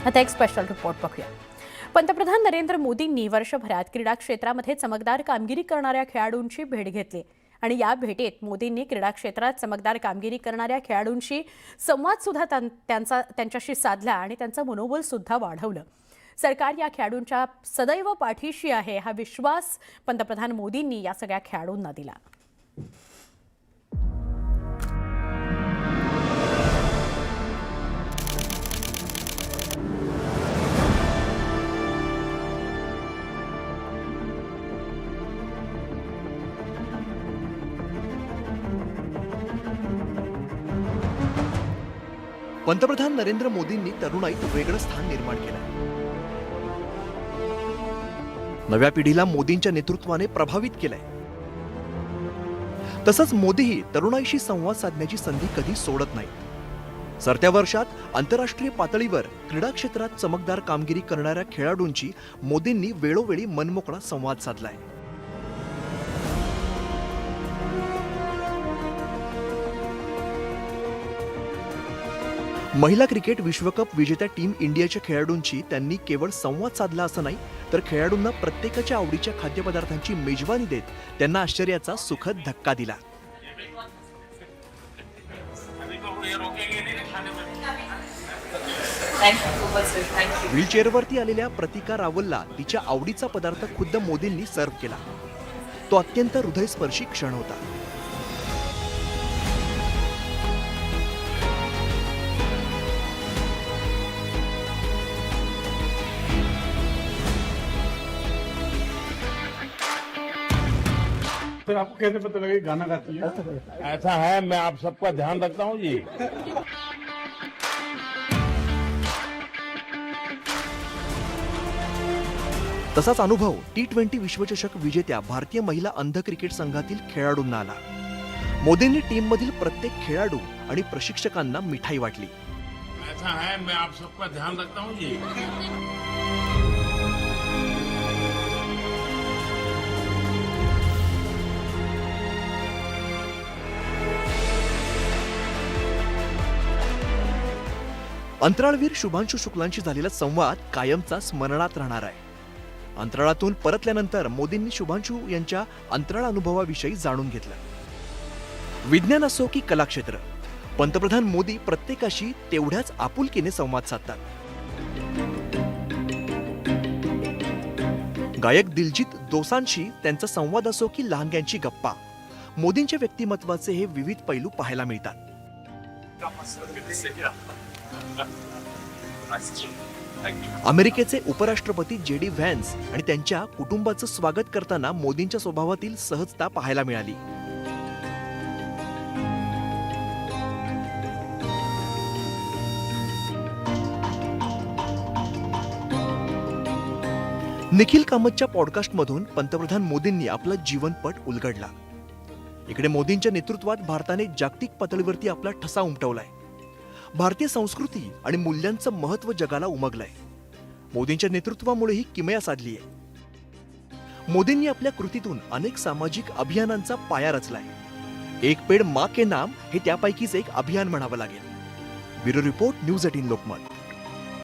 आता एक special report बघूया। पंतप्रधान नरेंद्र मोदींनी वर्षभरात क्रीडा क्षेत्रामध्ये चमकदार कामगिरी करणाऱ्या खेळाडूंची भेट घेतली आणि या भेटीत मोदींनी क्रीडा क्षेत्रात चमकदार कामगिरी करणाऱ्या खेळाडूंशी संवाद सुद्धा त्यांच्याशी साधला आणि त्यांचं मनोबल सुद्धा वाढवलं। सरकार या खेळाडूंच्या सदैव पाठीशी आहे हा विश्वास पंतप्रधान मोदींनी या सगळ्या खेळाडूंना दिला। पंतप्रधान नरेंद्र मोदींनी तरुणाईत वेगळं स्थान निर्माण केलं। नव्या पिढीला मोदींच्या नेतृत्वाने प्रभावित केलंय। तसंच मोदीही तरुणाईशी संवाद साधण्याची संधी कधी सोडत नाहीत। सरत्या वर्षात आंतरराष्ट्रीय पातळीवर क्रीडा क्षेत्रात चमकदार कामगिरी करणाऱ्या खेळाडूंची मोदींनी वेळोवेळी मनमोकळा संवाद साधलाय। महिला क्रिकेट विश्वकप विजेत्या टीम इंडियाच्या खेळाडूंची त्यांनी केवळ संवाद साधला असं नाही, तर खेळाडूंना प्रत्येकाच्या आवडीच्या खाद्यपदार्थांची मेजवानी देत त्यांना आश्चर्याचा सुखद धक्का दिला। व्हीलचेअरवरती आलेल्या प्रतिका रावलला तिच्या आवडीचा पदार्थ खुद्द मोदींनी सर्व्ह केला। तो अत्यंत हृदयस्पर्शी क्षण होता। फिर आपको कैसे पता लगा गाना गाती है? ऐसा है, मैं आप सबका ध्यान रखता हूँ जी। तसाच अनुभव T20 विश्वचषक विजेत्या भारतीय महिला अंध क्रिकेट संघातील खेळाडूंना आला। मोदींनी टीममधील प्रत्येक खेळाडू आणि प्रशिक्षकांना मिठाई वाटली। ऐसा है, मैं आप सबका ध्यान रखता हूँ जी। अंतराळवीर शुभांशु शुक्लांशी झालेला संवाद कायमचा स्मरणात राहणार आहे। अंतराळातून परतल्यानंतर मोदींनी शुभांशु यांच्या अंतराळ अनुभवाविषयी जाणून घेतलं। विज्ञान असो की कला क्षेत्र, पंतप्रधान मोदी प्रत्येकाशी तेवढ्याच आपुलकीने संवाद साधतात। गायक दिलजीत दोसांशी त्यांचा संवाद असो की लहानग्यांची गप्पा, मोदींच्या व्यक्तिमत्वाचे हे विविध पैलू पाहायला मिळतात। अमेरिकेचे उपराष्ट्रपती JD व्हॅन्स आणि त्यांच्या कुटुंबाचं स्वागत करताना मोदींच्या स्वभावातील सहजता पाहायला मिळाली। निखिल कामतच्या पॉडकास्टमधून पंतप्रधान मोदींनी आपला जीवनपट उलगडला। इकडे मोदींच्या नेतृत्वात भारताने जागतिक पातळीवरती आपला ठसा उमटवलाय। भारतीय संस्कृती आणि मूल्यांचं महत्त्व जगाला उमगलंय। मोदींच्या नेतृत्वामुळे ही किमया साधली आहे। मोदींनी आपल्या कृतीतून अनेक सामाजिक अभियानांचा पाया रचलाय। एक पेड माँ के नाम हे त्यापैकीच एक अभियान म्हणावं लागेल। Bureau report, news 18 Lokmat.